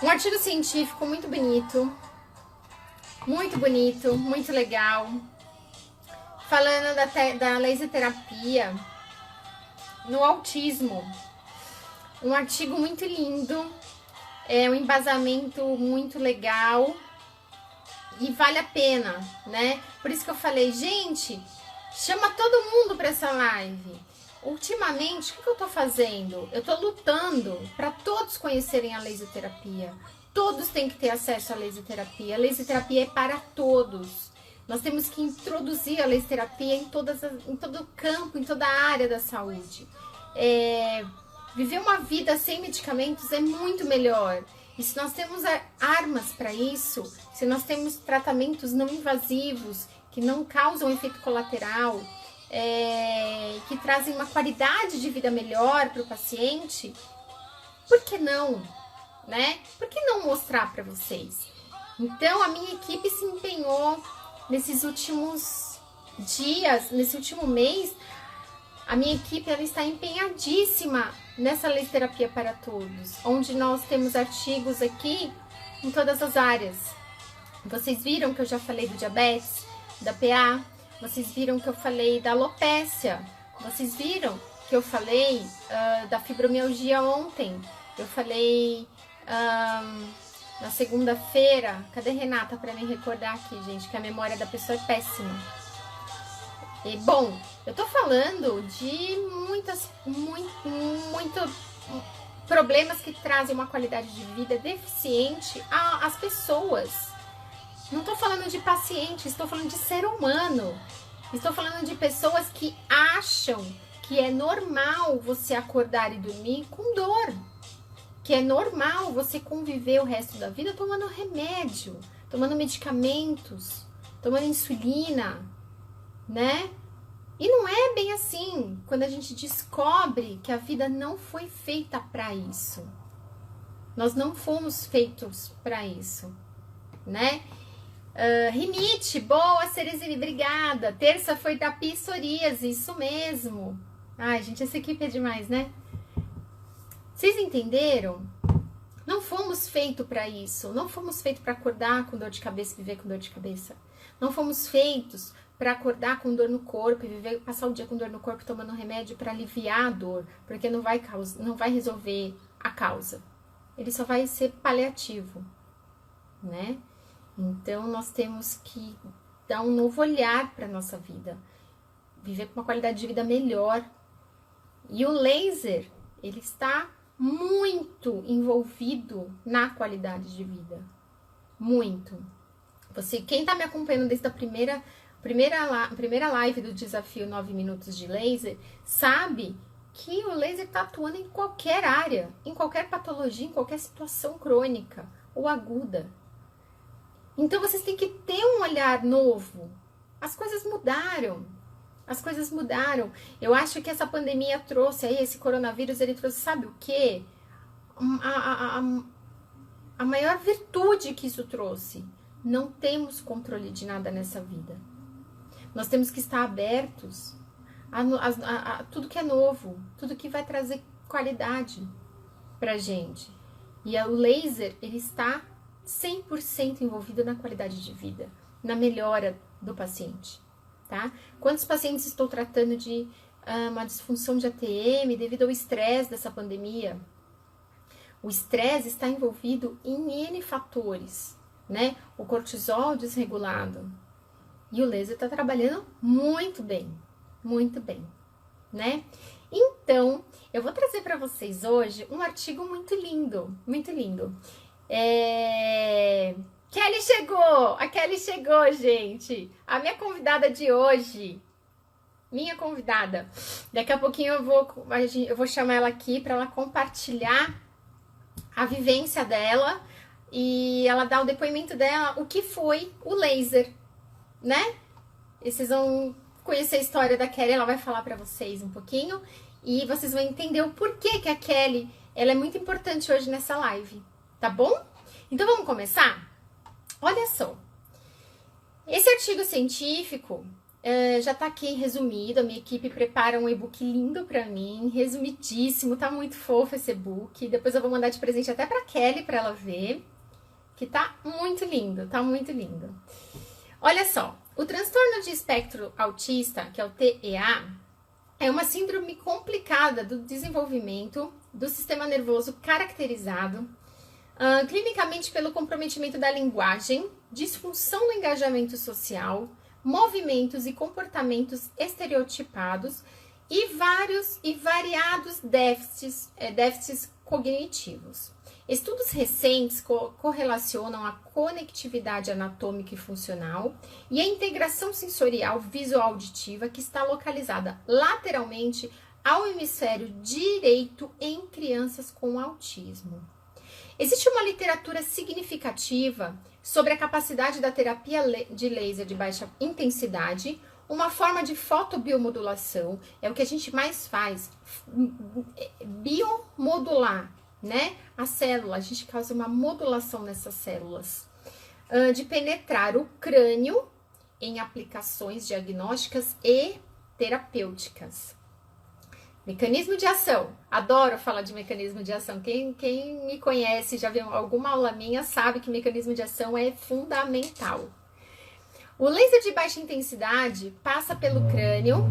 Um artigo científico muito bonito, muito legal, falando da laser terapia no autismo. Um artigo muito lindo, um embasamento muito legal e vale a pena, né? Por isso que eu falei, gente, chama todo mundo para essa live. Ultimamente, o que eu tô fazendo? Eu tô lutando para todos conhecerem a laser terapia. Todos têm que ter acesso à laser terapia. A laser terapia é para todos. Nós temos que introduzir a laser terapia em todo o campo, em toda a área da saúde. Viver uma vida sem medicamentos é muito melhor. E se nós temos armas para isso, se nós temos tratamentos não invasivos, que não causam efeito colateral, que trazem uma qualidade de vida melhor para o paciente, por que não? Né? Por que não mostrar para vocês? Então, a minha equipe se empenhou nesses últimos dias, nesse último mês. A minha equipe ela está empenhadíssima nessa laser terapia para todos, onde nós temos artigos aqui em todas as áreas. Vocês viram que eu já falei do diabetes, da PA, vocês viram que eu falei da alopécia, vocês viram que eu falei da fibromialgia ontem, eu falei na segunda-feira. Cadê Renata para me recordar aqui, gente, que a memória da pessoa é péssima. E, bom, eu tô falando de muito problemas que trazem uma qualidade de vida deficiente às pessoas. Não tô falando de pacientes, estou falando de ser humano. Estou falando de pessoas que acham que é normal você acordar e dormir com dor. Que é normal você conviver o resto da vida tomando remédio, tomando medicamentos, tomando insulina, né? E não é bem assim quando a gente descobre que a vida não foi feita para isso. Nós não fomos feitos para isso, né? Rinite, boa, Ceresine, obrigada. Terça foi da psoríase, isso mesmo. Ai, gente, essa equipe é demais, né? Vocês entenderam? Não fomos feitos para isso. Não fomos feitos para acordar com dor de cabeça e viver com dor de cabeça. Não fomos feitos para acordar com dor no corpo e passar o dia com dor no corpo tomando remédio para aliviar a dor, porque não vai resolver a causa. Ele só vai ser paliativo, né? Então nós temos que dar um novo olhar para nossa vida, viver com uma qualidade de vida melhor. E o laser, ele está muito envolvido na qualidade de vida, muito. Quem está me acompanhando desde a primeira live do desafio 9 minutos de laser, sabe que o laser está atuando em qualquer área, em qualquer patologia, em qualquer situação crônica ou aguda. Então vocês têm que ter um olhar novo. As coisas mudaram. Eu acho que essa pandemia trouxe aí, esse coronavírus, ele trouxe, sabe o quê? A maior virtude que isso trouxe. Não temos controle de nada nessa vida. Nós temos que estar abertos a tudo que é novo, tudo que vai trazer qualidade pra gente. E o laser, ele está 100% envolvido na qualidade de vida, na melhora do paciente, tá? Quantos pacientes estou tratando de uma disfunção de ATM devido ao estresse dessa pandemia? O estresse está envolvido em N fatores, né? O cortisol desregulado. E o laser está trabalhando muito bem, né? Então, eu vou trazer para vocês hoje um artigo muito lindo, muito lindo. Kelly chegou! A Kelly chegou, gente! A minha convidada de hoje, daqui a pouquinho eu vou chamar ela aqui para ela compartilhar a vivência dela e ela dar o depoimento dela, o que foi o laser, né? E vocês vão conhecer a história da Kelly, ela vai falar para vocês um pouquinho e vocês vão entender o porquê que a Kelly, ela é muito importante hoje nessa live, tá bom? Então vamos começar? Olha só, esse artigo científico, Já tá aqui resumido, a minha equipe prepara um e-book lindo pra mim, resumidíssimo, tá muito fofo esse e-book. Depois eu vou mandar de presente até pra Kelly pra ela ver, que tá muito lindo, tá muito lindo. Olha só, o transtorno de espectro autista, que é o TEA, é uma síndrome complicada do desenvolvimento do sistema nervoso caracterizado clinicamente pelo comprometimento da linguagem, disfunção no engajamento social, movimentos e comportamentos estereotipados e variados déficits cognitivos. Estudos recentes correlacionam a conectividade anatômica e funcional e a integração sensorial visual-auditiva que está localizada lateralmente ao hemisfério direito em crianças com autismo. Existe uma literatura significativa sobre a capacidade da terapia de laser de baixa intensidade, uma forma de fotobiomodulação, é o que a gente mais faz, biomodular, né? A célula, a gente causa uma modulação nessas células, de penetrar o crânio em aplicações diagnósticas e terapêuticas. Mecanismo de ação. Adoro falar de mecanismo de ação. Quem me conhece, já viu alguma aula minha, sabe que mecanismo de ação é fundamental. O laser de baixa intensidade passa pelo crânio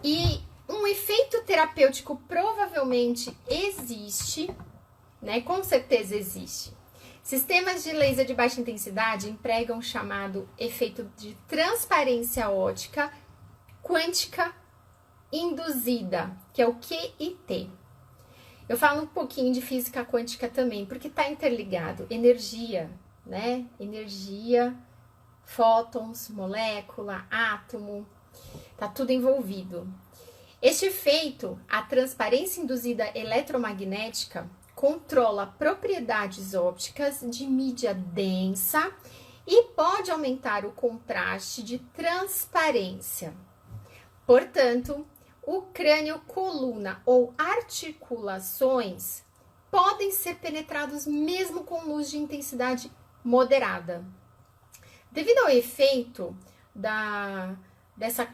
e um efeito terapêutico provavelmente existe, né? Com certeza existe. Sistemas de laser de baixa intensidade empregam o chamado efeito de transparência óptica quântica induzida, que é o QIT. Eu falo um pouquinho de física quântica também, porque está interligado. Energia, né? Energia, fótons, molécula, átomo, tá tudo envolvido. Este efeito, a transparência induzida eletromagnética, controla propriedades ópticas de mídia densa e pode aumentar o contraste de transparência. Portanto, o crânio, coluna ou articulações podem ser penetrados mesmo com luz de intensidade moderada. Devido ao efeito dessa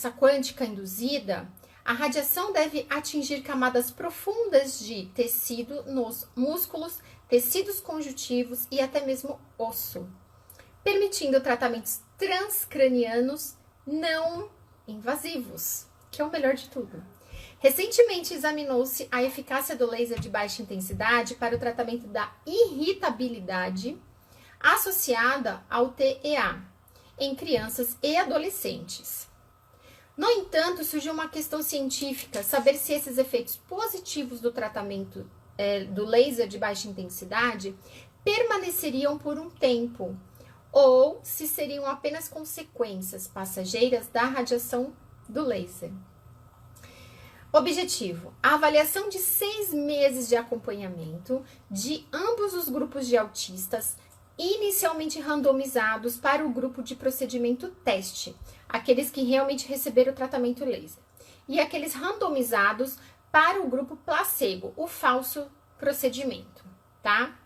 quântica induzida, a radiação deve atingir camadas profundas de tecido nos músculos, tecidos conjuntivos e até mesmo osso, permitindo tratamentos transcranianos não invasivos, que é o melhor de tudo. Recentemente examinou-se a eficácia do laser de baixa intensidade para o tratamento da irritabilidade associada ao TEA em crianças e adolescentes. No entanto, surgiu uma questão científica, saber se esses efeitos positivos do tratamento do laser de baixa intensidade permaneceriam por um tempo, ou se seriam apenas consequências passageiras da radiação do laser. Objetivo: a avaliação de 6 meses de acompanhamento de ambos os grupos de autistas, inicialmente randomizados para o grupo de procedimento teste, aqueles que realmente receberam o tratamento laser, e aqueles randomizados para o grupo placebo, o falso procedimento, tá?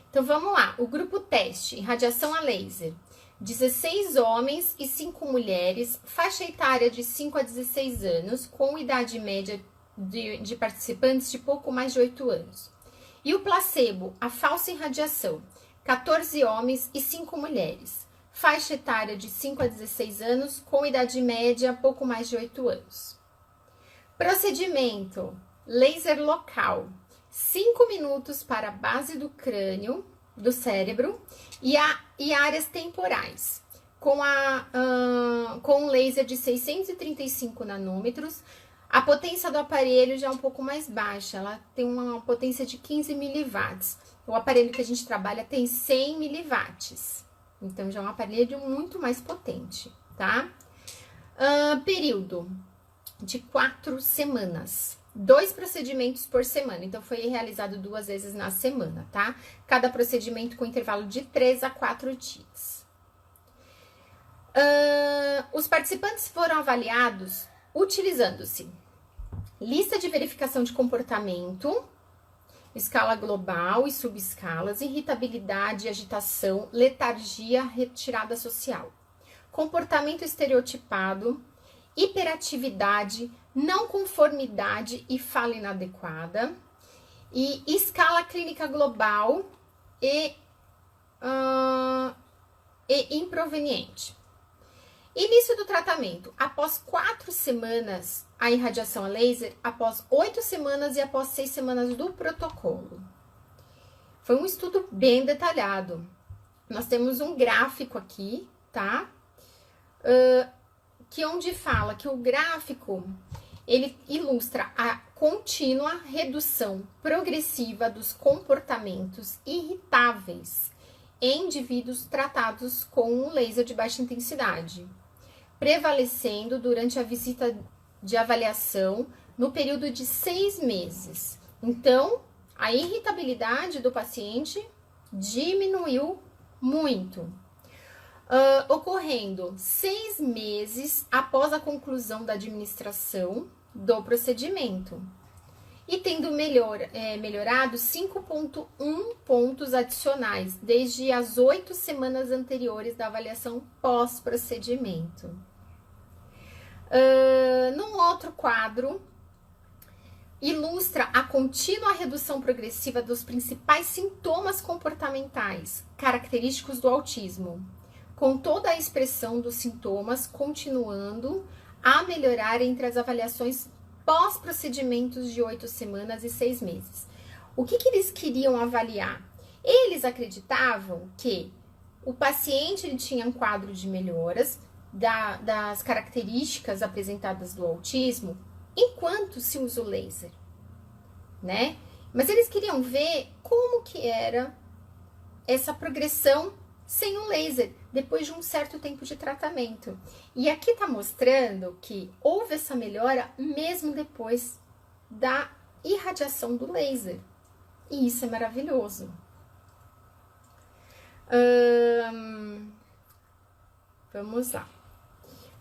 Então vamos lá, o grupo teste, radiação a laser, 16 homens e 5 mulheres, faixa etária de 5 a 16 anos, com idade média de participantes de pouco mais de 8 anos. E o placebo, a falsa irradiação, 14 homens e 5 mulheres, faixa etária de 5 a 16 anos, com idade média pouco mais de 8 anos. Procedimento, laser local, 5 minutos para a base do crânio, do cérebro, e áreas temporais, com um laser de 635 nanômetros. A potência do aparelho já é um pouco mais baixa, ela tem uma potência de 15 miliwatts. O aparelho que a gente trabalha tem 100 miliwatts, então já é um aparelho muito mais potente, tá? Período de 4 semanas. 2 procedimentos por semana, então foi realizado 2 vezes na semana, tá? Cada procedimento com intervalo de 3 a 4 dias. Os participantes foram avaliados utilizando-se lista de verificação de comportamento, escala global e subescalas, irritabilidade, agitação, letargia, retirada social. comportamento estereotipado, hiperatividade, não conformidade e fala inadequada, e escala clínica global e improveniente. Início do tratamento. Após 4 semanas, a irradiação a laser, após 8 semanas e após 6 semanas do protocolo. Foi um estudo bem detalhado. Nós temos um gráfico aqui, tá? Que onde fala que o gráfico, ele ilustra a contínua redução progressiva dos comportamentos irritáveis em indivíduos tratados com um laser de baixa intensidade, prevalecendo durante a visita de avaliação no período de 6 meses. Então, a irritabilidade do paciente diminuiu muito, ocorrendo 6 meses após a conclusão da administração do procedimento e tendo melhorado 5,1 pontos adicionais desde as 8 semanas anteriores da avaliação pós-procedimento. Num outro quadro, ilustra a contínua redução progressiva dos principais sintomas comportamentais característicos do autismo, com toda a expressão dos sintomas continuando a melhorar entre as avaliações pós-procedimentos de 8 semanas e 6 meses. O que eles queriam avaliar? Eles acreditavam que o paciente ele tinha um quadro de melhoras das características apresentadas do autismo enquanto se usa o laser, né? Mas eles queriam ver como que era essa progressão sem o laser, depois de um certo tempo de tratamento. E aqui tá mostrando que houve essa melhora mesmo depois da irradiação do laser. E isso é maravilhoso. Vamos lá.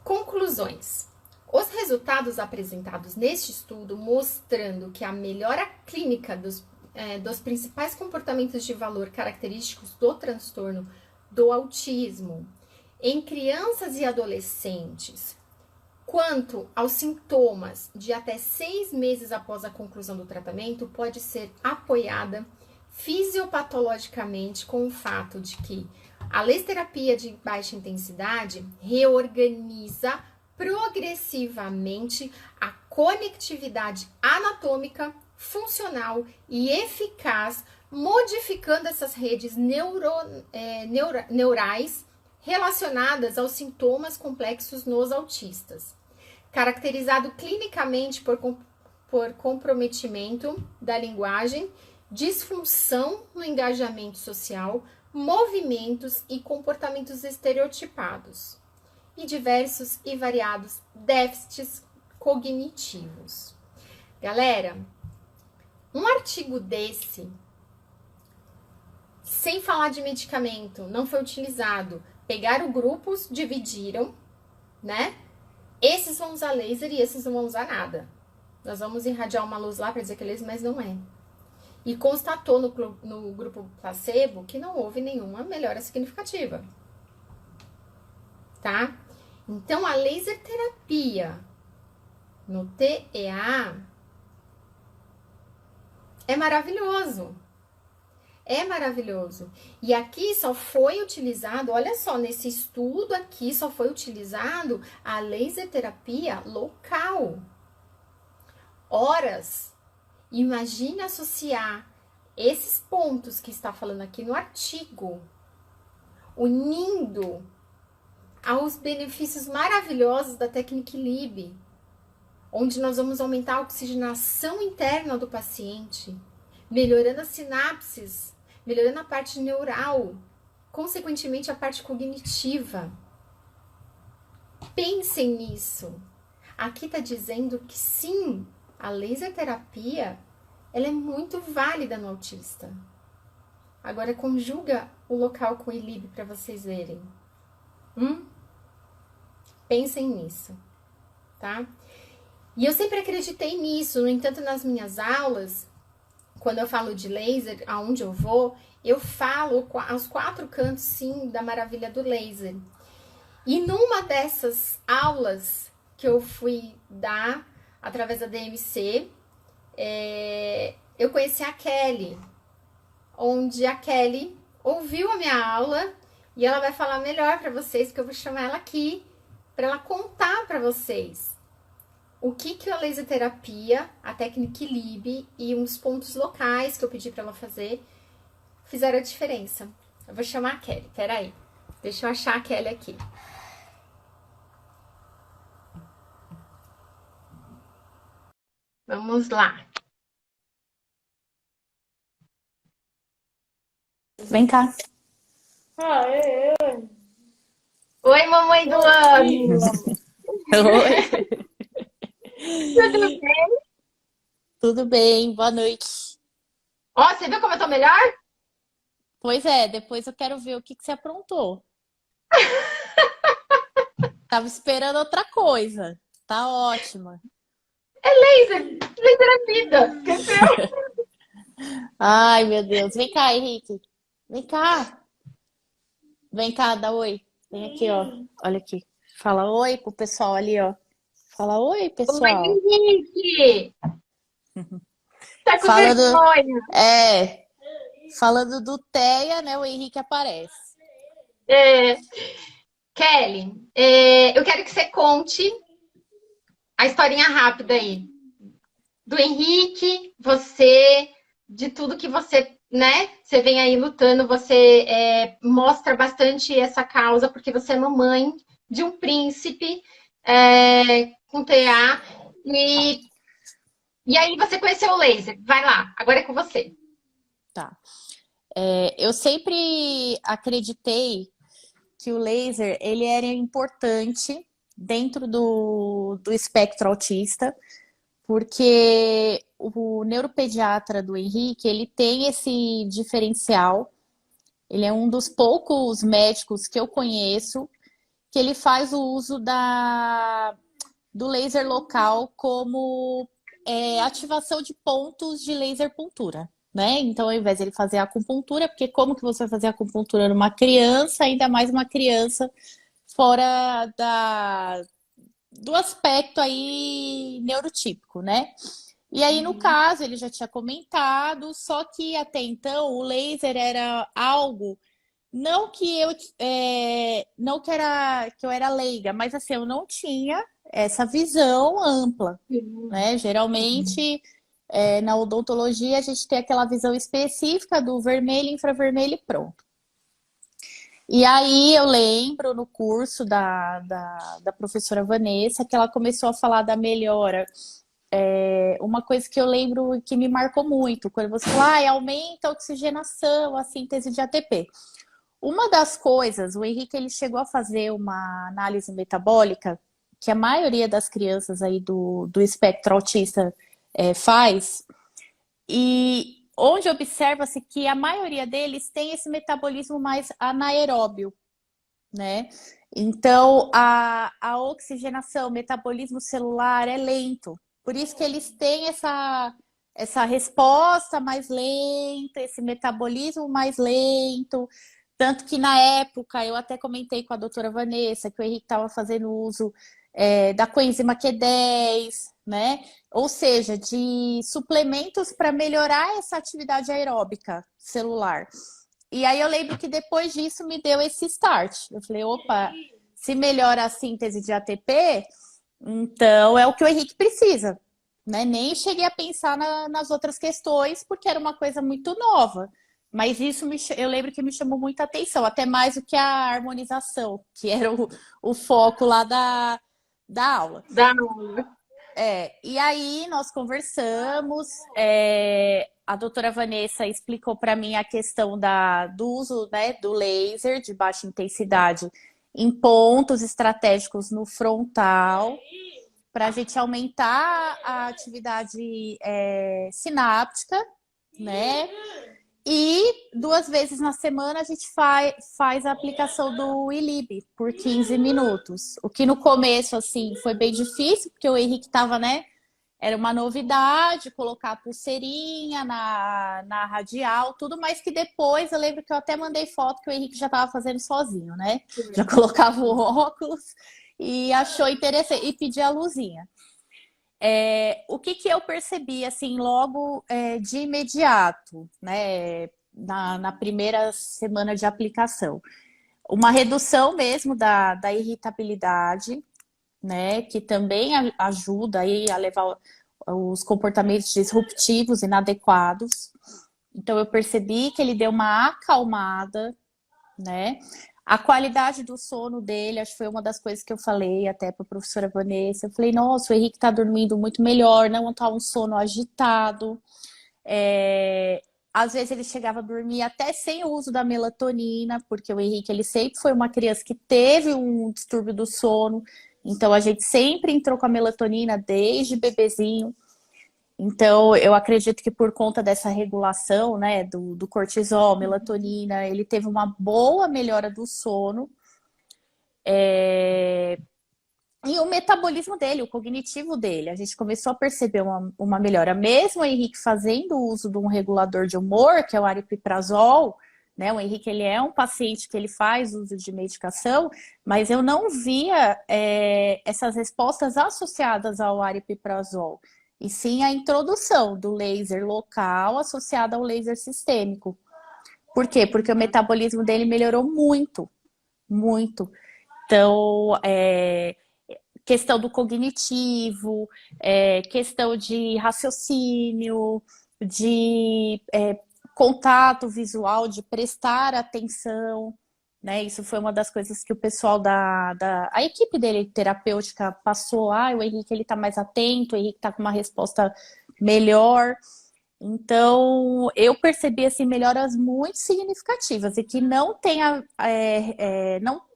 Conclusões. Os resultados apresentados neste estudo mostrando que a melhora clínica dos principais comportamentos de valor característicos do transtorno do autismo em crianças e adolescentes, quanto aos sintomas de até 6 meses após a conclusão do tratamento, pode ser apoiada fisiopatologicamente com o fato de que a laserterapia de baixa intensidade reorganiza progressivamente a conectividade anatômica, funcional e eficaz, modificando essas redes neurais relacionadas aos sintomas complexos nos autistas, caracterizado clinicamente por comprometimento da linguagem, disfunção no engajamento social, movimentos e comportamentos estereotipados e diversos e variados déficits cognitivos. Galera, um artigo desse, sem falar de medicamento, não foi utilizado. Pegaram grupos, dividiram, né? Esses vão usar laser e esses não vão usar nada. Nós vamos irradiar uma luz lá para dizer que é laser, mas não é. E constatou no grupo placebo que não houve nenhuma melhora significativa. Tá? Então, a laser terapia no TEA é maravilhoso. É maravilhoso. E aqui só foi utilizado, olha só, nesse estudo aqui só foi utilizado a laser terapia local. Horas. Imagine associar esses pontos que está falando aqui no artigo, unindo aos benefícios maravilhosos da técnica Lib, onde nós vamos aumentar a oxigenação interna do paciente, melhorando as sinapses, melhorando a parte neural, consequentemente a parte cognitiva. Pensem nisso. Aqui está dizendo que sim, a laser terapia, ela é muito válida no autista. Agora conjuga o local com o ILIB para vocês verem. Pensem nisso, tá? E eu sempre acreditei nisso. No entanto, nas minhas aulas, quando eu falo de laser, aonde eu falo aos 4 cantos, sim, da maravilha do laser. E numa dessas aulas que eu fui dar através da DMC, eu conheci a Kelly, onde a Kelly ouviu a minha aula e ela vai falar melhor para vocês, porque eu vou chamar ela aqui para ela contar para vocês o que a laser terapia, a técnica Lib e uns pontos locais que eu pedi para ela fazer fizeram a diferença. Eu vou chamar a Kelly, peraí. Deixa eu achar a Kelly aqui. Vamos lá. Vem cá. Oi, mamãe do ano! Oi. Tudo bem? Tudo bem? Boa noite. Ó, você viu como eu tô melhor? Pois é, depois eu quero ver o que você aprontou. Tava esperando outra coisa. Tá ótima. Laser! Laser é vida! Esqueceu? Ai, meu Deus. Vem cá, Henrique. Vem cá. Vem cá, dá oi. Vem aqui, ó. Olha aqui. Fala oi pro pessoal ali, ó. Fala oi, Oi, pessoal. Henrique! Tá com Fala do... vergonha? Falando do Teia, né? O Henrique aparece. Kelly, eu quero que você conte a historinha rápida aí. Do Henrique, você, de tudo que você, né? Você vem aí lutando, você mostra bastante essa causa, porque você é mamãe de um príncipe com TA. E aí você conheceu o laser. Vai lá, agora é com você. Tá. Eu sempre acreditei que o laser ele era importante dentro do espectro autista, porque o neuropediatra do Henrique, ele tem esse diferencial. Ele é um dos poucos médicos que eu conheço que ele faz o uso do laser local como ativação de pontos de laser puntura. Né? Então, ao invés de ele fazer a acupuntura, porque como que você vai fazer a acupuntura numa criança, ainda mais uma criança fora do aspecto aí neurotípico, né? E aí, no caso, ele já tinha comentado, só que até então o laser era algo, não que eu era leiga, mas assim, eu não tinha essa visão ampla, né? Geralmente na odontologia, a gente tem aquela visão específica do vermelho, infravermelho e pronto. E aí eu lembro no curso da professora Vanessa que ela começou a falar da melhora. Uma coisa que eu lembro que me marcou muito, quando você fala, aumenta a oxigenação, a síntese de ATP. Uma das coisas, o Henrique ele chegou a fazer uma análise metabólica que a maioria das crianças aí do espectro autista faz, e onde observa-se que a maioria deles tem esse metabolismo mais anaeróbio, né? Então, a oxigenação, o metabolismo celular é lento. Por isso que eles têm essa resposta mais lenta, esse metabolismo mais lento. Tanto que na época, eu até comentei com a doutora Vanessa que o Henrique estava fazendo uso da coenzima Q10, né? Ou seja, de suplementos para melhorar essa atividade aeróbica celular. E aí eu lembro que depois disso me deu esse start. Eu falei, opa, se melhora a síntese de ATP, então é o que o Henrique precisa. Né? Nem cheguei a pensar nas outras questões, porque era uma coisa muito nova. Mas isso eu lembro que me chamou muita atenção, até mais do que a harmonização, que era o foco lá da aula. E aí nós conversamos, a doutora Vanessa explicou para mim a questão do uso, né, do laser de baixa intensidade em pontos estratégicos no frontal, para a gente aumentar a atividade sináptica, né? E 2 vezes na semana a gente faz a aplicação do Ilib por 15 minutos. O que no começo, assim, foi bem difícil, porque o Henrique estava, né, era uma novidade colocar a pulseirinha na radial, tudo, mas que depois eu lembro que eu até mandei foto que o Henrique já estava fazendo sozinho, né? Já colocava o óculos e achou interessante, e pedia a luzinha. O que eu percebi, assim, logo de imediato, né, na primeira semana de aplicação? Uma redução mesmo da irritabilidade, né, que também ajuda aí a levar os comportamentos disruptivos, inadequados. Então, eu percebi que ele deu uma acalmada, né? A qualidade do sono dele, acho que foi uma das coisas que eu falei até para a professora Vanessa. Eu falei, nossa, o Henrique está dormindo muito melhor, não está um sono agitado. Às vezes ele chegava a dormir até sem o uso da melatonina, porque o Henrique ele sempre foi uma criança que teve um distúrbio do sono. Então a gente sempre entrou com a melatonina desde bebezinho. Então eu acredito que por conta dessa regulação, né, do cortisol, melatonina, ele teve uma boa melhora do sono. E o metabolismo dele, o cognitivo dele, a gente começou a perceber uma melhora. Mesmo o Henrique fazendo uso de um regulador de humor, que é o aripiprazol, né? O Henrique ele é um paciente que ele faz uso de medicação, mas eu não via essas respostas associadas ao aripiprazol, e sim a introdução do laser local associado ao laser sistêmico. Por quê? Porque o metabolismo dele melhorou muito, muito. Então, questão do cognitivo, questão de raciocínio, de contato visual, de prestar atenção, né? Isso foi uma das coisas que o pessoal a equipe dele terapêutica passou. O Henrique ele tá mais atento, o Henrique tá com uma resposta melhor. Então, eu percebi assim, melhoras muito significativas e que não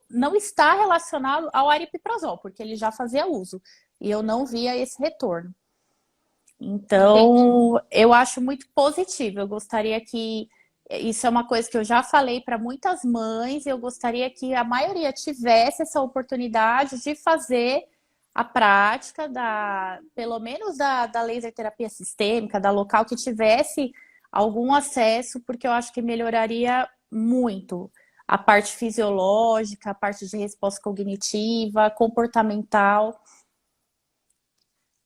não está relacionado ao aripiprazol, porque ele já fazia uso e eu não via esse retorno. Então, entendi. Eu acho muito positivo. Eu gostaria que isso é uma coisa que eu já falei para muitas mães, eu gostaria que a maioria tivesse essa oportunidade de fazer a prática pelo menos da laser terapia sistêmica, da local, que tivesse algum acesso, porque eu acho que melhoraria muito a parte fisiológica, a parte de resposta cognitiva, comportamental.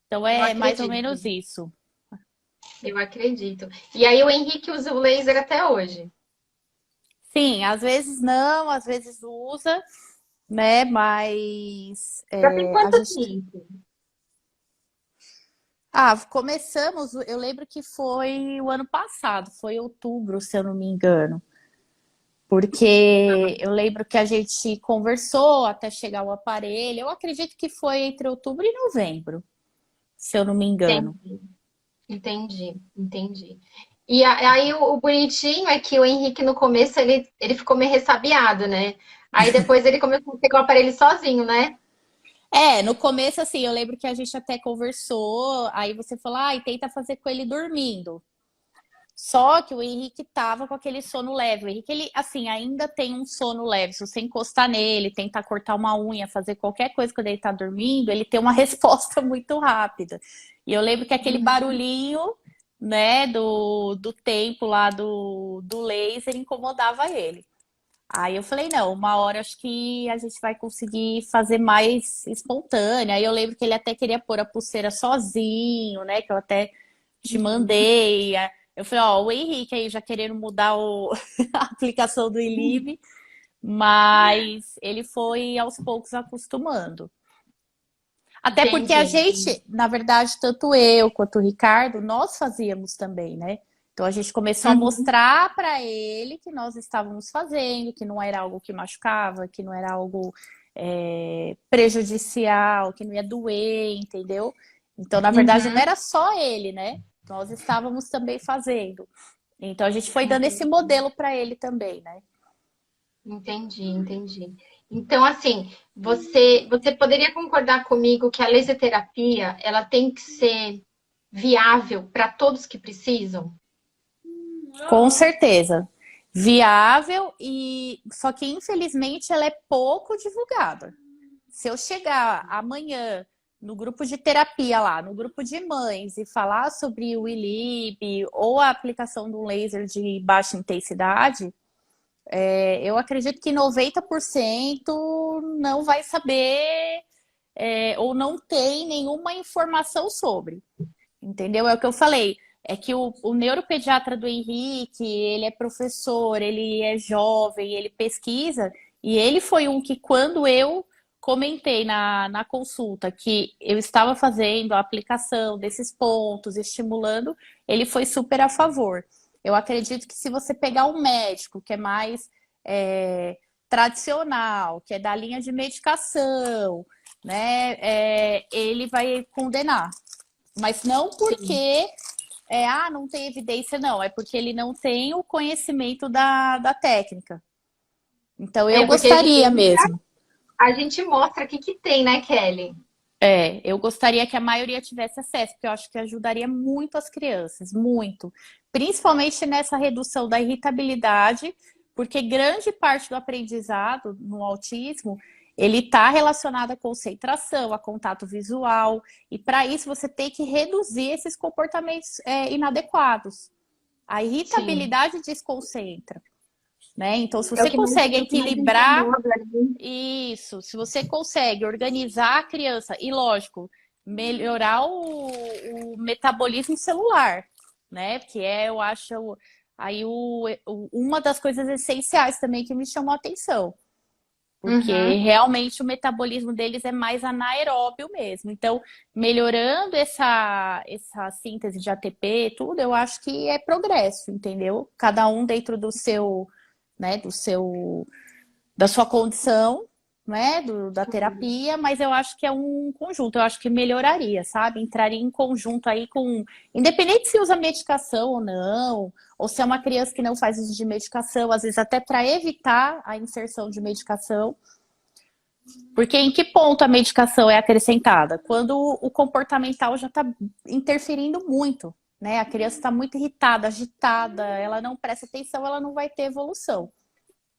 Então é mais ou menos isso. Eu acredito. E aí o Henrique usa o laser até hoje? Sim, às vezes não, às vezes usa, né? Mas Já tem quanto tempo? Começamos, eu lembro que foi o ano passado, foi outubro, se eu não me engano. Porque eu lembro que a gente conversou até chegar o aparelho. Eu acredito que foi entre outubro e novembro, se eu não me engano. Entendi. E aí o bonitinho é que o Henrique no começo ele ficou meio ressabiado, né? Aí depois ele começou a pegar o aparelho sozinho, né? No começo, assim, eu lembro que a gente até conversou, aí você falou, tenta fazer com ele dormindo. Só que o Henrique tava com aquele sono leve. O Henrique, ele, assim, ainda tem um sono leve. Se você encostar nele, tentar cortar uma unha, fazer qualquer coisa quando ele tá dormindo, ele tem uma resposta muito rápida. E eu lembro que aquele barulhinho, né, do tempo lá do laser incomodava ele. Aí eu falei, não, uma hora acho que a gente vai conseguir fazer mais espontânea. Aí eu lembro que ele até queria pôr a pulseira sozinho, né, que eu até te mandei. Eu falei, o Henrique aí já querendo mudar a aplicação do iLive, mas ele foi aos poucos acostumando. Até porque a gente, na verdade, tanto eu quanto o Ricardo, nós fazíamos também, né? Então a gente começou a mostrar para ele que nós estávamos fazendo, que não era algo que machucava, que não era algo prejudicial, que não ia doer, entendeu? Então, na verdade, não era só ele, né? Nós estávamos também fazendo. Então a gente foi dando esse modelo para ele também, né? Entendi. Então, assim, você poderia concordar comigo que a laser terapia, ela tem que ser viável para todos que precisam? Com certeza. Viável, só que infelizmente ela é pouco divulgada. Se eu chegar amanhã no grupo de terapia lá, no grupo de mães, e falar sobre o ILIB ou a aplicação de um laser de baixa intensidade, eu acredito que 90% não vai saber, ou não tem nenhuma informação sobre. Entendeu? É o que eu falei. É que o neuropediatra do Henrique, ele é professor, ele é jovem, ele pesquisa, e ele foi um que, quando eu comentei na consulta que eu estava fazendo a aplicação desses pontos, estimulando, ele foi super a favor. Eu acredito que se você pegar um médico que é mais tradicional, que é da linha de medicação, né, ele vai condenar. Mas não porque não tem evidência, não. É porque ele não tem o conhecimento da técnica. Então, eu Porque a gostaria mesmo. a gente mostra o que que tem, né, Kelly? Eu gostaria que a maioria tivesse acesso, porque eu acho que ajudaria muito as crianças, muito. Principalmente nessa redução da irritabilidade, porque grande parte do aprendizado no autismo, ele está relacionado à concentração, a contato visual, e para isso você tem que reduzir esses comportamentos inadequados. A irritabilidade desconcentra, né? Então, se você consegue equilibrar isso, se você consegue organizar a criança, e lógico, melhorar o metabolismo celular, né? Porque eu acho aí uma das coisas essenciais também que me chamou a atenção. Porque realmente o metabolismo deles é mais anaeróbio mesmo. Então, melhorando essa síntese de ATP, tudo, eu acho que é progresso, entendeu? Cada um dentro do seu, né, da sua condição, né, da terapia, mas eu acho que é um conjunto, eu acho que melhoraria, sabe? Entraria em conjunto aí com, independente se usa medicação ou não, ou se é uma criança que não faz uso de medicação, às vezes até para evitar a inserção de medicação. Porque em que ponto a medicação é acrescentada? Quando o comportamental já está interferindo muito, né? A criança está muito irritada, agitada, ela não presta atenção, ela não vai ter evolução,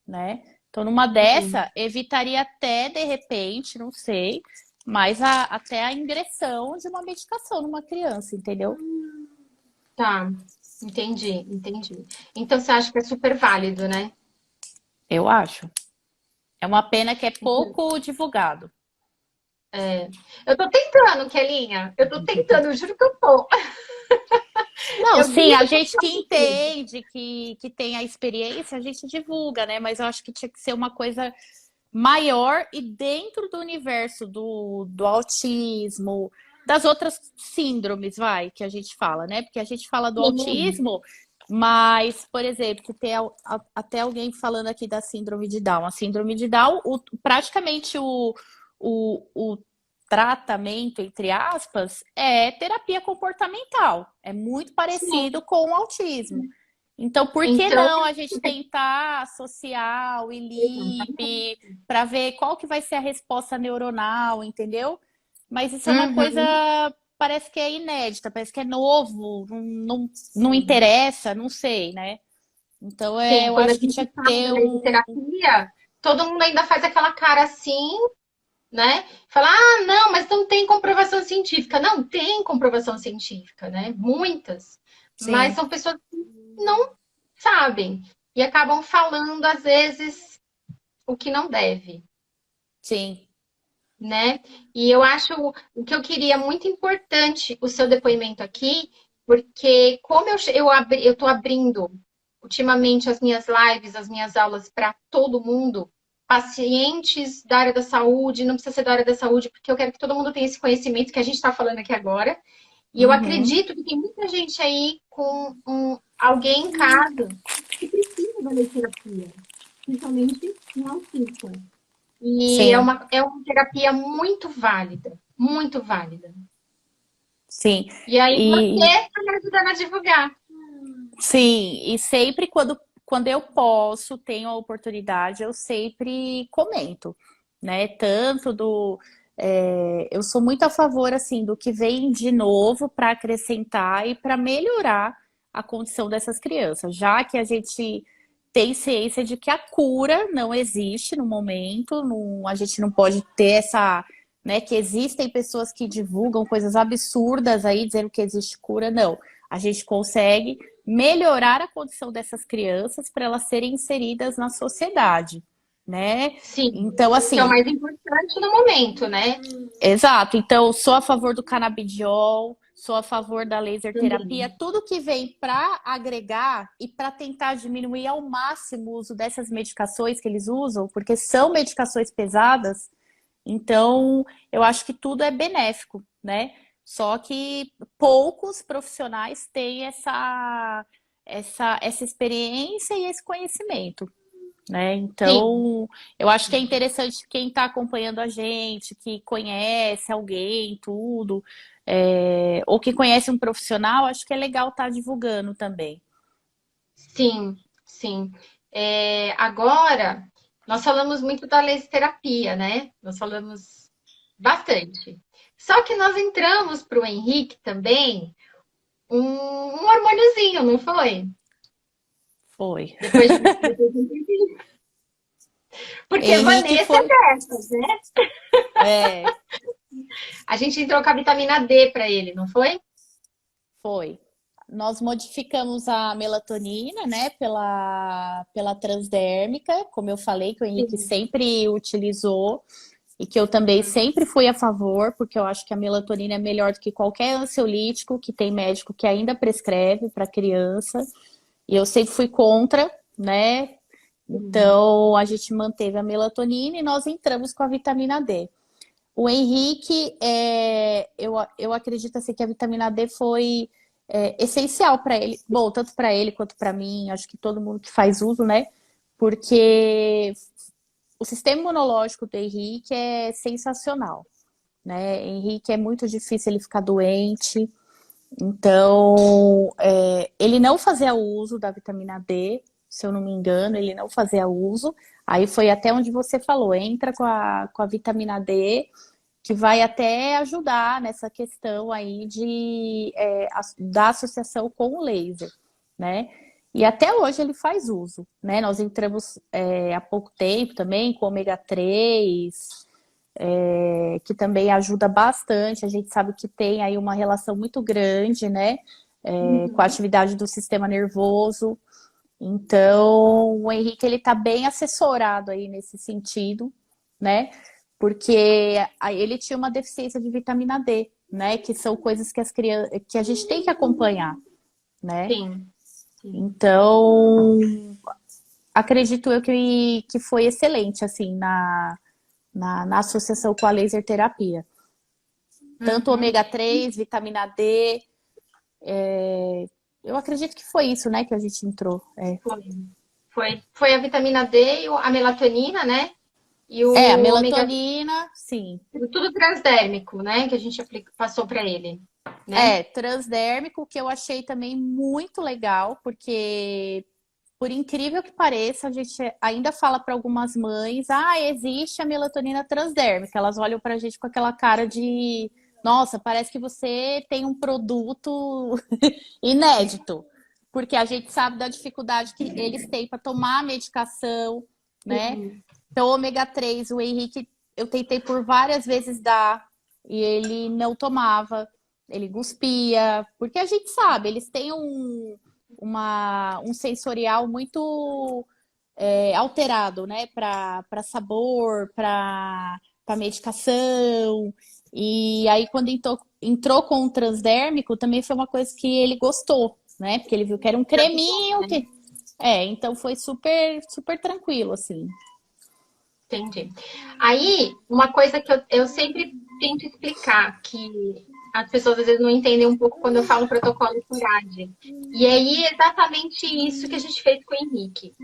né? Então, numa dessa, evitaria até, de repente, não sei, mas até a ingressão de uma medicação numa criança, entendeu? Tá, entendi. Então, você acha que é super válido, né? Eu acho. É uma pena que é pouco divulgado. Eu tô tentando, Kelinha. Eu tô tentando, eu juro que eu tô. Não, sim, a gente que entende, que tem a experiência, a gente divulga, né? Mas eu acho que tinha que ser uma coisa maior e dentro do universo do autismo, das outras síndromes, que a gente fala, né? Porque a gente fala do autismo, mas, por exemplo, que tem até alguém falando aqui da síndrome de Down. A síndrome de Down, praticamente o tratamento, entre aspas, é terapia comportamental. É muito parecido com o autismo. Então, por que não a gente tentar associar o ILIB para ver qual que vai ser a resposta neuronal, entendeu? Mas isso é uma coisa, parece que é inédita, parece que é novo, não interessa, não sei, né? Então, eu acho que tinha que ter terapia, todo mundo ainda faz aquela cara assim, né? Fala, não, mas não tem comprovação científica. Não tem comprovação científica, né? Muitas. Sim. Mas são pessoas que não sabem e acabam falando, às vezes, o que não deve. Sim. Né? E eu acho o que eu queria muito importante o seu depoimento aqui, porque como eu tô abrindo ultimamente as minhas lives, as minhas aulas para todo mundo, pacientes da área da saúde, não precisa ser da área da saúde, porque eu quero que todo mundo tenha esse conhecimento que a gente está falando aqui agora. E eu acredito que tem muita gente aí com alguém em casa que precisa da terapia, principalmente em autista. E é uma terapia muito válida, muito válida. Sim. E aí você está me ajudando a divulgar. Sim, e sempre quando eu posso, tenho a oportunidade, eu sempre comento, né? Tanto eu sou muito a favor, assim, do que vem de novo para acrescentar e para melhorar a condição dessas crianças, já que a gente tem ciência de que a cura não existe no momento, a gente não pode ter né? Que existem pessoas que divulgam coisas absurdas aí, dizendo que existe cura. Não. A gente consegue melhorar a condição dessas crianças para elas serem inseridas na sociedade, né? Sim, Então, que é o assim, mais importante no momento, né? exato. Então, sou a favor do canabidiol, sou a favor da laser terapia, Também. tudo que vem para agregar e para tentar diminuir ao máximo o uso dessas medicações que eles usam, porque são medicações pesadas. Então, eu acho que tudo é benéfico, né? Só que poucos profissionais têm essa experiência e esse conhecimento, né? Sim, Então, eu acho que é interessante quem está acompanhando a gente, que conhece alguém, tudo, ou que conhece um profissional, acho que é legal estar divulgando também. sim, sim. Agora, nós falamos muito da lesoterapia, né? Nós falamos bastante. Só que nós entramos para o Henrique também um hormôniozinho, não foi? Foi. Depois de um tempinho. Porque Henrique Vanessa é foi. dessas, né? É, A gente entrou com a vitamina D para ele, não foi? foi. Nós modificamos a melatonina, né, pela transdérmica, como eu falei, que o Henrique Sim. sempre utilizou e que eu também sempre fui a favor, porque eu acho que a melatonina é melhor do que qualquer ansiolítico que tem médico que ainda prescreve para criança. E eu sempre fui contra, né? Sim. Então a gente manteve a melatonina e nós entramos com a vitamina D. O Henrique, eu acredito assim, que a vitamina D foi essencial para ele, bom, tanto para ele quanto para mim, acho que todo mundo que faz uso, né? Porque o sistema imunológico do Henrique é sensacional, né? Henrique é muito difícil ele ficar doente, então ele não fazia uso da vitamina D, se eu não me engano, ele não fazia uso. Aí foi até onde você falou, entra com a vitamina D que vai até ajudar nessa questão aí da associação com o laser, né? E até hoje ele faz uso, né? Nós entramos há pouco tempo também com ômega 3, que também ajuda bastante. A gente sabe que tem aí uma relação muito grande, né? Com a Uhum. atividade do sistema nervoso. Então, o Henrique ele está bem assessorado aí nesse sentido, né? Porque ele tinha uma deficiência de vitamina D, né? Que são coisas que as crianças, que a gente tem que acompanhar, né? Sim, sim. Então, acredito eu que foi excelente, assim, na associação com a laser terapia. Tanto Uhum. ômega 3, vitamina D, eu acredito que foi isso, né, que a gente entrou. Foi. Foi a vitamina D, a melatonina, né? E o A ômega, melatonina, sim. tudo transdérmico, né? Que a gente passou para ele, né? Transdérmico, que eu achei também muito legal, porque, por incrível que pareça, a gente ainda fala para algumas mães, existe a melatonina transdérmica. Elas olham para a gente com aquela cara de, nossa, parece que você tem um produto inédito, porque a gente sabe da dificuldade que eles têm para tomar a medicação, né? Sim. Então, ômega 3, o Henrique, eu tentei por várias vezes dar, e ele não tomava, ele cuspia, porque a gente sabe, eles têm um sensorial muito alterado, né? Para sabor, para medicação. E aí, quando entrou com o transdérmico, também foi uma coisa que ele gostou, né? Porque ele viu que era um creminho que. Então foi super, super tranquilo, assim. Entendi. Aí, uma coisa que eu sempre tento explicar, que as pessoas às vezes não entendem um pouco quando eu falo protocolo Curade. E aí, exatamente isso que a gente fez com o Henrique.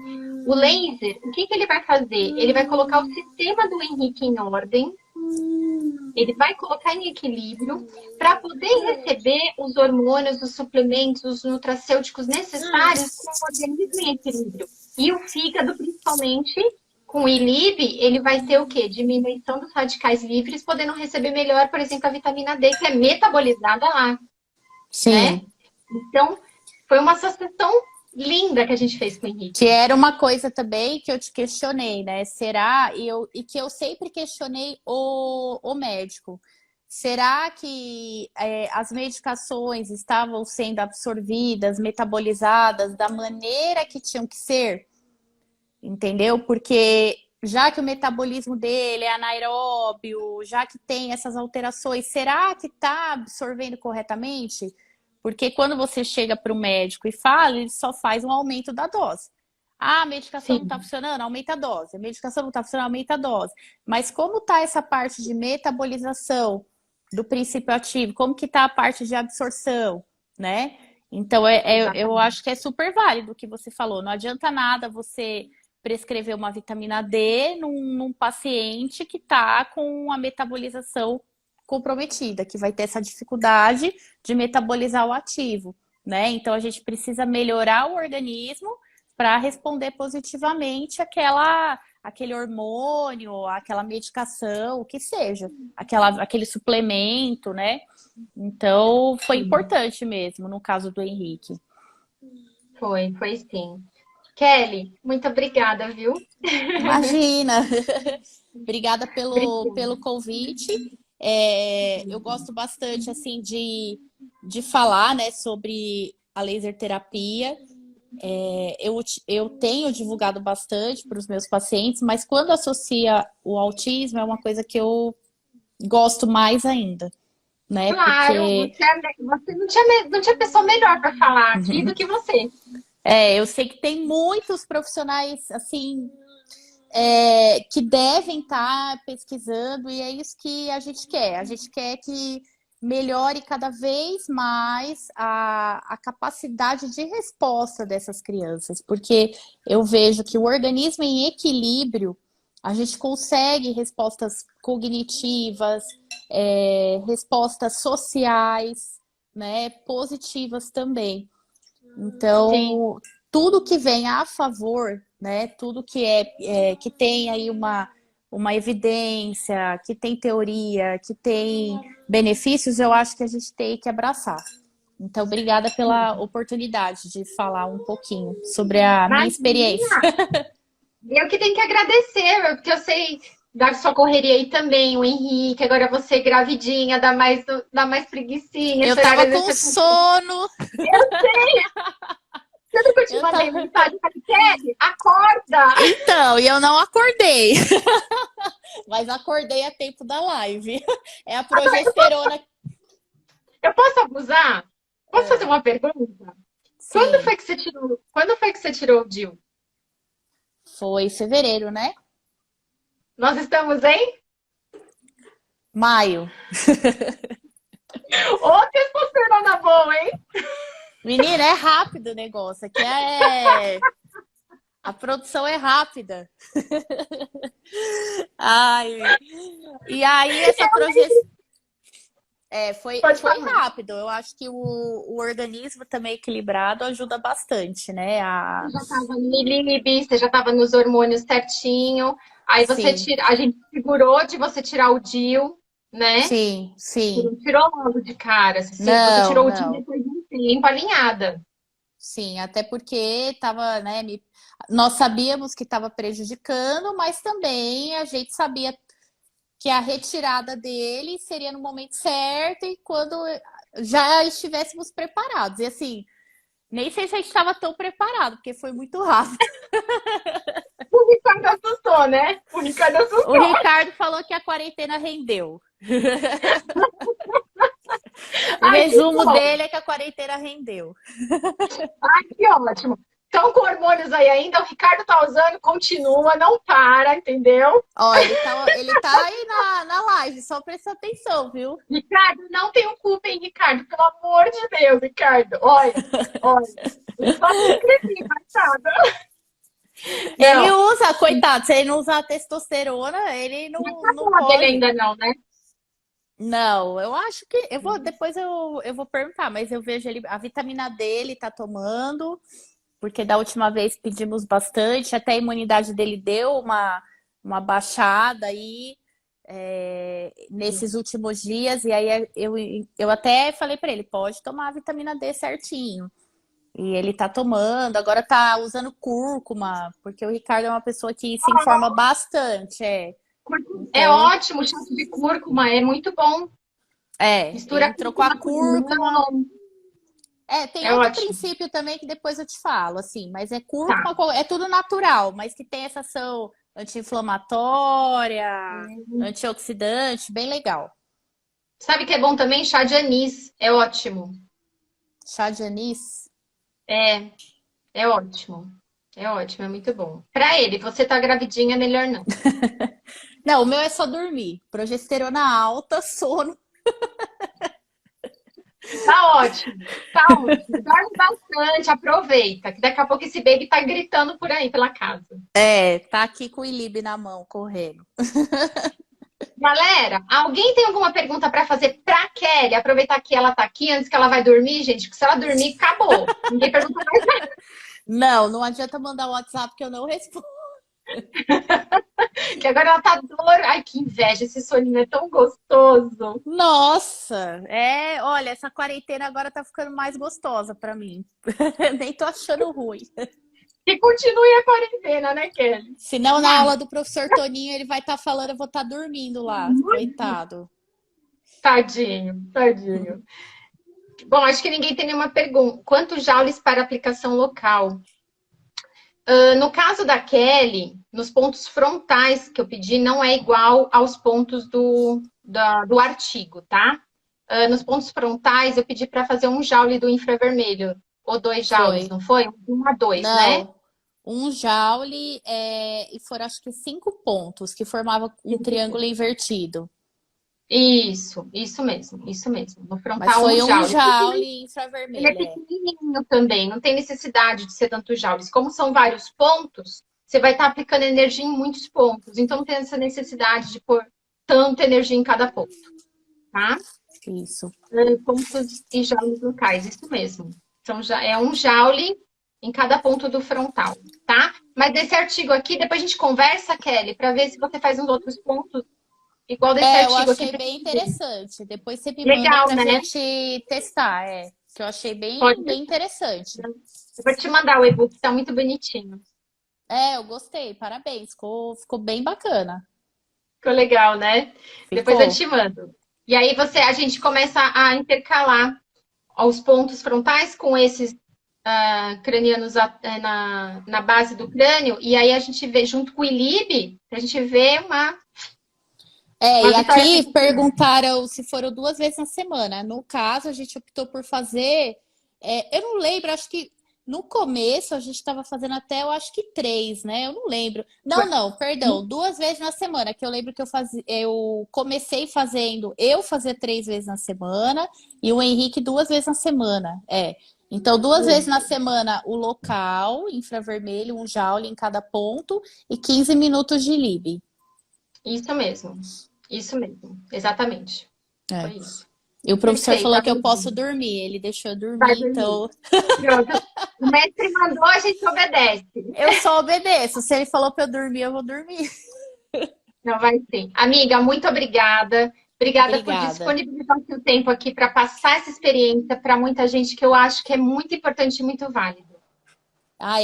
O laser, o que que ele vai fazer? Ele vai colocar o sistema do Henrique em ordem, ele vai colocar em equilíbrio para poder receber os hormônios, os suplementos, os nutracêuticos necessários para o organismo em equilíbrio. E o fígado, principalmente, com o ILIB, ele vai ter o quê? Diminuição dos radicais livres, podendo receber melhor, por exemplo, a vitamina D, que é metabolizada lá, né? Sim. Então, foi uma associação linda que a gente fez com o Que Henrique. era uma coisa também que eu te questionei, né? Será? E que eu sempre questionei o médico. Será que as medicações estavam sendo absorvidas, metabolizadas da maneira que tinham que ser? Entendeu? Porque já que o metabolismo dele é anaeróbio, já que tem essas alterações, será que está absorvendo corretamente? Porque quando você chega para o médico e fala, ele só faz um aumento da dose. Ah, a medicação não está Sim, funcionando, aumenta a dose. A medicação não está funcionando, aumenta a dose. Mas como está essa parte de metabolização do princípio ativo? Como que está a parte de absorção, né? Então, eu exatamente. acho que é super válido o que você falou. Não adianta nada você prescrever uma vitamina D num paciente que está com a metabolização comprometida, que vai ter essa dificuldade de metabolizar o ativo, né? Então a gente precisa melhorar o organismo para responder positivamente aquele hormônio, aquela medicação, o que seja, aquele suplemento, né? Então foi Sim, importante mesmo no caso do Henrique. foi sim. Kelly, muito obrigada, viu? Imagina! Obrigada pelo Obrigada. convite. Eu gosto bastante assim de falar, né, sobre a laser terapia. Eu tenho divulgado bastante para os meus pacientes, mas quando associa o autismo é uma coisa que eu gosto mais ainda, né? Claro, Porque você não tinha pessoa melhor para falar aqui do que você. eu sei que tem muitos profissionais assim que devem estar pesquisando, e é isso que a gente quer. A gente quer que melhore cada vez mais a capacidade de resposta dessas crianças, porque eu vejo que o organismo em equilíbrio, a gente consegue respostas cognitivas, respostas sociais, né, positivas também. Sim, Então, tudo que vem a favor, né, tudo que tem aí uma evidência, que tem teoria, que tem benefícios, eu acho que a gente tem que abraçar. Então, obrigada pela sim. oportunidade de falar um pouquinho sobre a minha experiência. Imagina! Eu que tenho que agradecer, porque eu sei da sua correria aí também, o Henrique, agora você gravidinha, dá mais preguicinha, Eu esse tava horário com desse sono, tudo que eu te eu mandei tava. mensagem, falei, Kelly, acorda! Então, e eu não acordei, mas acordei a tempo da live. É a Agora, progesterona. eu posso abusar? Posso fazer É, uma pergunta? sim. Quando foi que você tirou o DIU? Foi em fevereiro, né? Nós estamos em Maio. ô testosterona boa, hein? Menina, é rápido o negócio. Aqui a produção é rápida. Ai. E aí, essa projeção. Pode Foi falar. rápido. Eu acho que o organismo também equilibrado ajuda bastante, né? Você já estava no Milib, você já estava nos hormônios certinho. Aí você Sim, tira, a gente segurou de você tirar o DIU, né? sim, Você sim. não tirou logo de cara. Você Não, tirou o DIU não. depois de um tempo alinhada. Sim, até porque tava, né, nós sabíamos que estava prejudicando, mas também a gente sabia que a retirada dele seria no momento certo e quando já estivéssemos preparados. E assim, nem sei se a gente estava tão preparado, porque foi muito rápido. O Ricardo assustou, né? O Ricardo O assustou. Ricardo falou que a quarentena rendeu. O Ai, que resumo bom. dele é que a quarentena rendeu. Ai, que ótimo. Estão com hormônios aí ainda, o Ricardo tá usando, continua, não para, entendeu? Ó, ele tá aí na live, só presta atenção, viu? Ricardo, não tenho culpa, hein, Ricardo? Pelo amor de Deus, Ricardo. Olha. Eu só me inscrevi, passada. Ele Não, usa, coitado, se ele não usar testosterona, ele não não, tá não com dele pode. ainda não, né? Não, eu acho que eu vou depois eu vou perguntar, mas eu vejo ele a vitamina D ele tá tomando, porque da última vez pedimos bastante, até a imunidade dele deu uma baixada aí nesses últimos dias, e aí eu até falei para ele, pode tomar a vitamina D certinho. E ele tá tomando, agora tá usando cúrcuma, porque o Ricardo é uma pessoa que se informa bastante, É Então, ótimo, o chá de cúrcuma é muito bom. ele Mistura entrou com a cúrcuma com cúrcuma. limão. Tem É outro ótimo. princípio também que depois eu te falo, assim, mas é Tá. cúrcuma, é tudo natural, mas que tem essa ação anti-inflamatória, antioxidante, bem legal. Sabe que é bom também? Chá de anis. É ótimo. Chá de anis. É, é ótimo. É ótimo, é muito bom. Pra ele, você tá gravidinha, melhor não. Não, o meu é só dormir. Progesterona alta, sono. Tá ótimo. Tá ótimo. Dorme bastante, aproveita, que daqui a pouco esse baby tá gritando por aí pela casa. Tá aqui com o Ilib na mão, correndo. Galera, alguém tem alguma pergunta para fazer para Kelly? Aproveitar que ela tá aqui antes que ela vai dormir, gente, porque se ela dormir, acabou. Ninguém pergunta mais nada. Não, não adianta mandar o WhatsApp que eu não respondo. Que agora ela tá dor. Ai, que inveja, esse soninho é tão gostoso. Nossa, olha, essa quarentena agora tá ficando mais gostosa pra mim. Nem tô achando ruim. Que continue a quarentena, né, Kelly? Senão, na aula do professor Toninho, ele vai estar falando, eu vou estar dormindo lá. Coitado. Tadinho, tadinho. Bom, acho que ninguém tem nenhuma pergunta. Quantos joules para aplicação local? No caso da Kelly, nos pontos frontais que eu pedi, não é igual aos pontos do artigo, tá? Nos pontos frontais, eu pedi para fazer 1 joule do infravermelho, ou 2 joules, Foi. não foi? 1 a 2, né? Não, um joule e foram acho que 5 pontos que formava um triângulo invertido. Isso mesmo, isso mesmo. No Mas frontal, foi um um joule. joule Ele é infravermelho, pequenininho também, não tem necessidade de ser tantos joules. Como são vários pontos, você vai estar aplicando energia em muitos pontos. Então, não tem essa necessidade de pôr tanta energia em cada ponto, tá? Isso. Pontos e joules locais, isso mesmo. Então, já é 1 joule em cada ponto do frontal, tá? Mas desse artigo aqui, depois a gente conversa, Kelly, para ver se você faz uns outros pontos igual desse Eu artigo aqui. achei bem interessante. Depois você me manda Legal, pra né? gente testar, que eu achei Pode. bem interessante. Eu vou te mandar o e-book, tá muito bonitinho. Eu gostei, parabéns, ficou bem bacana. Ficou legal, né? Depois eu Ficou. te mando. E aí a gente começa a intercalar os pontos frontais com esses cranianos na base do crânio, e aí a gente vê, junto com o ILIB, a gente vê uma E vitória aqui significativa. perguntaram se foram 2 vezes na semana. No caso, a gente optou por fazer. Eu não lembro, acho que no começo a gente estava fazendo até, eu acho que 3, né? Eu não lembro. Não, perdão, 2 vezes na semana, que eu lembro que eu comecei fazendo, eu fazia 3 vezes na semana e o Henrique 2 vezes na semana. Então, 2 vezes na semana o local, infravermelho, um joule em cada ponto e 15 minutos de lib. Isso mesmo, exatamente. É. Foi isso. E o professor Perfeito, falou que eu amiga. posso dormir, ele deixou eu Vai dormir, dormir. então Pronto. O mestre mandou, a gente obedece. eu só obedeço. Se ele falou para eu dormir, eu vou dormir. Não vai sim. Amiga, muito obrigada. Obrigada por Obrigada. disponibilizar o seu tempo aqui para passar essa experiência para muita gente que eu acho que é muito importante e muito válido.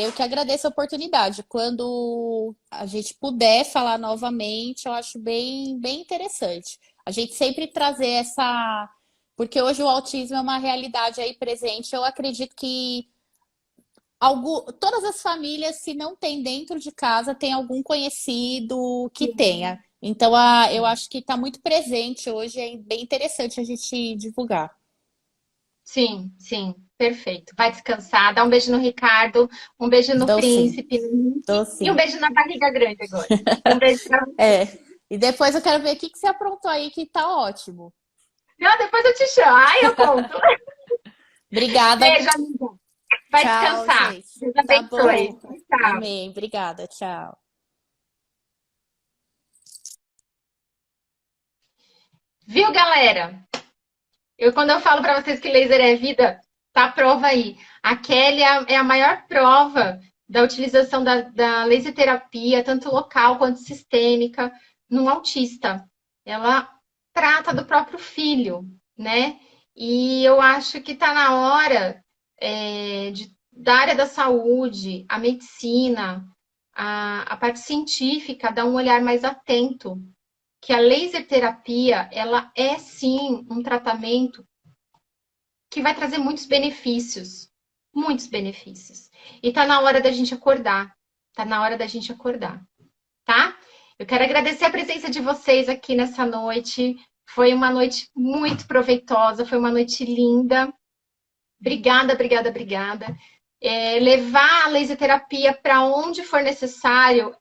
Eu que agradeço a oportunidade. Quando a gente puder falar novamente, eu acho bem interessante. A gente sempre trazer essa. Porque hoje o autismo é uma realidade aí presente. Eu acredito que todas as famílias, se não tem dentro de casa, tem algum conhecido que tenha. Então, eu acho que está muito presente hoje, é bem interessante a gente divulgar. Sim, sim, perfeito. Vai descansar, dá um beijo no Ricardo, um beijo no Dou sim, príncipe dou e um sim. beijo na barriga grande agora. Um beijo pra você. E depois eu quero ver o que você aprontou aí, que tá ótimo. Não, depois eu te chamo. Ai, eu conto. Obrigada. Beijo, amiga. Vai Tchau, descansar. gente. Deus Tá abençoe. bom. Tchau. Amém. Obrigada. Tchau. Viu, galera? Quando eu falo para vocês que laser é vida, tá a prova aí. A Kelly é a maior prova da utilização da laser terapia, tanto local quanto sistêmica, num autista. Ela trata do próprio filho, né? E eu acho que está na hora da área da saúde, a medicina, a parte científica dá um olhar mais atento, que a laser terapia, ela é sim um tratamento que vai trazer muitos benefícios. E tá na hora da gente acordar, tá na hora da gente acordar, tá? Eu quero agradecer a presença de vocês aqui nessa noite. Foi uma noite muito proveitosa, foi uma noite linda. Obrigada, obrigada, obrigada. Levar a laser terapia para onde for necessário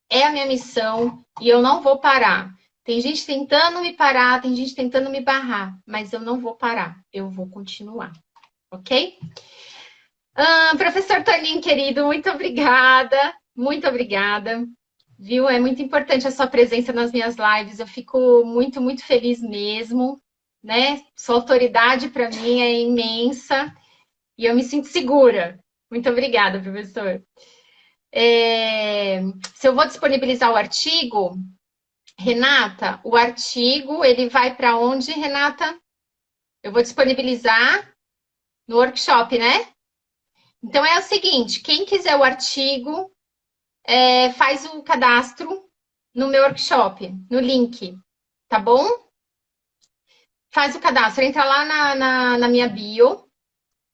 é a minha missão e eu não vou parar. Tem gente tentando me parar, tem gente tentando me barrar, mas eu não vou parar, eu vou continuar, ok? Professor Toninho, querido, muito obrigada, muito obrigada. Viu? É muito importante a sua presença nas minhas lives, eu fico muito, muito feliz mesmo, né? Sua autoridade para mim é imensa e eu me sinto segura. Muito obrigada, professor. Se eu vou disponibilizar o artigo, Renata, o artigo, ele vai para onde, Renata? Eu vou disponibilizar no workshop, né? Então, é o seguinte, quem quiser o artigo, faz o cadastro no meu workshop, no link, tá bom? Faz o cadastro, entra lá na minha bio,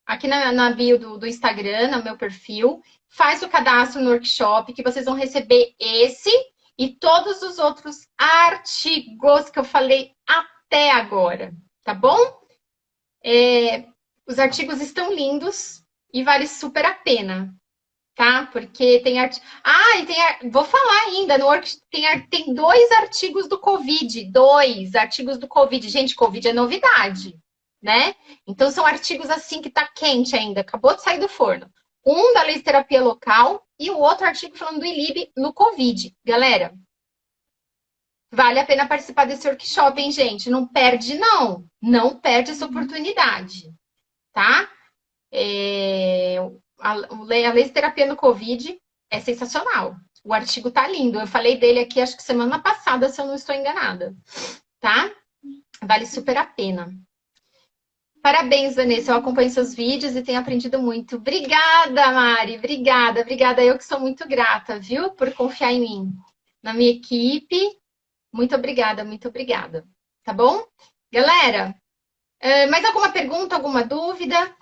aqui na bio do Instagram, no meu perfil, faz o cadastro no workshop, que vocês vão receber esse e todos os outros artigos que eu falei até agora, tá bom? Os artigos estão lindos e vale super a pena, tá? Porque tem vou falar ainda, tem 2 artigos do Covid, 2 artigos do Covid. Gente, Covid é novidade, né? Então são artigos assim que tá quente ainda, acabou de sair do forno. Um da laser terapia local e o outro artigo falando do ILIB no Covid. Galera, vale a pena participar desse workshop, hein, gente? Não perde, não. Não perde essa oportunidade, tá? A laser terapia no Covid é sensacional. O artigo tá lindo. Eu falei dele aqui, acho que semana passada, se eu não estou enganada. Tá? Vale super a pena. Parabéns, Vanessa. Eu acompanho seus vídeos e tenho aprendido muito. Obrigada, Mari. Obrigada, obrigada. Eu que sou muito grata, viu? Por confiar em mim. Na minha equipe. Muito obrigada, muito obrigada. Tá bom? Galera, mais alguma pergunta, alguma dúvida?